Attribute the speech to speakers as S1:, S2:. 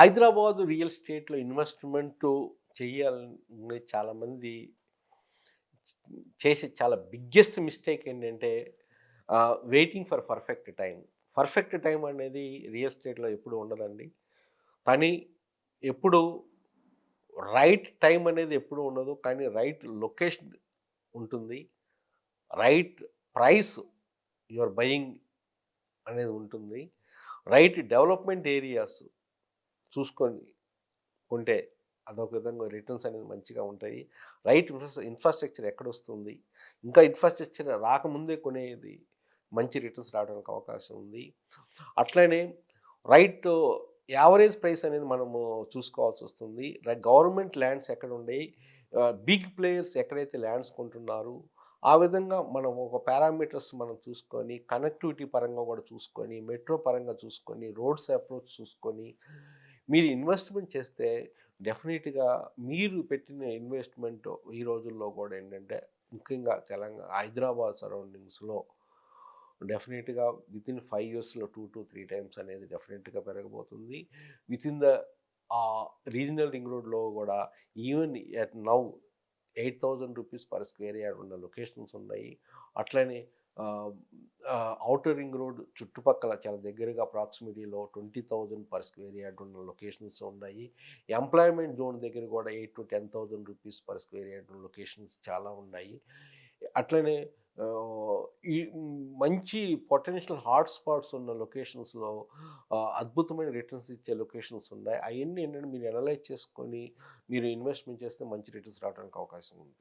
S1: Hyderabad real ఎస్టేట్‌లో investment చేయాలని చాలామంది చేసే చాలా బిగ్గెస్ట్ మిస్టేక్ ఏంటంటే waiting for perfect time. Perfect time అనేది రియల్ ఎస్టేట్‌లో ఎప్పుడు ఉండదండి. కానీ ఎప్పుడు రైట్ టైం అనేది ఎప్పుడు ఉండదు. కానీ రైట్ లొకేషన్ ఉంటుంది. Right price you are buying అనేది ఉంటుంది. రైట్ డెవలప్‌మెంట్ ఏరియాస్ చూసుకొని కొంటే అదొక విధంగా రిటర్న్స్ అనేది మంచిగా ఉంటాయి. రైట్ ఇన్‌ఫ్రాస్ట్రక్చర్ ఎక్కడొస్తుంది, ఇంకా ఇన్‌ఫ్రాస్ట్రక్చర్ రాకముందే కొనేది మంచి రిటర్న్స్ రావడానికి అవకాశం ఉంది. అట్లనే రైట్ యావరేజ్ ప్రైస్ అనేది మనము చూసుకోవాల్సొస్తుంది. గవర్నమెంట్ ల్యాండ్స్ ఎక్కడుండయి, బిగ్ ప్లేయర్స్ ఎక్కడైతే ల్యాండ్స్ కొంటున్నారు, ఆ విధంగా మనం ఒక పారామీటర్స్ మనం చూసుకొని, కనెక్టివిటీ పరంగా కూడా చూసుకొని, మెట్రో పరంగా చూసుకొని, రోడ్స్ అప్రోచ్ చూసుకొని, మీరు ఇన్వెస్ట్‌మెంట్ చేస్తే డెఫినిట్‌గా మీరు పెట్టిన ఇన్వెస్ట్‌మెంట్ ఈ రోజుల్లో కూడా ఏంటంటే, ముఖ్యంగా హైదరాబాద్ సరౌండింగ్స్‌లో డెఫినిట్‌గా వితిన్ 5 ఇయర్స్‌లో 2-3 టైమ్స్ అనేది డెఫినిట్‌గా పెరగబోతుంది. వితిన్ ద రీజనల్ రింగ్ రోడ్‌లో గూడా ఈవెన్ ఎట్ నౌ రూ. 8,000 పర్ స్క్వేర్ యార్డ్ ఉన్న లొకేషన్స్ ఉన్నాయి. అట్లనే ఆహ్, ఔటర్ రింగ్ రోడ్ చుట్టుపక్కల చాలా దగ్గరగా ప్రాక్సిమిటీలో 20,000 పర్ స్క్వేర్ యార్డ్ ఉన్న లొకేషన్స్ ఉన్నాయి. ఎంప్లాయ్‌మెంట్ జోన్ దగ్గర గూడా రూ. 8,000-10,000 పర్ స్క్వేర్ యార్డ్ లొకేషన్స్ చాలా ఉన్నాయి. అట్లనే ఆహ్, ఈ మంచి పొటెన్షియల్ హాట్ స్పాట్స్ ఉన్న లొకేషన్స్‌లో అద్భుతమైన రిటర్న్స్ ఇచ్చే లొకేషన్స్ ఉన్నాయి. అయన్నీ ఏంటంటే మీరు అనలైజ్ చేసుకొని మీరు ఇన్వెస్ట్‌మెంట్ చేస్తే మంచి రిటర్న్స్ రావడానికి అవకాశం ఉంది.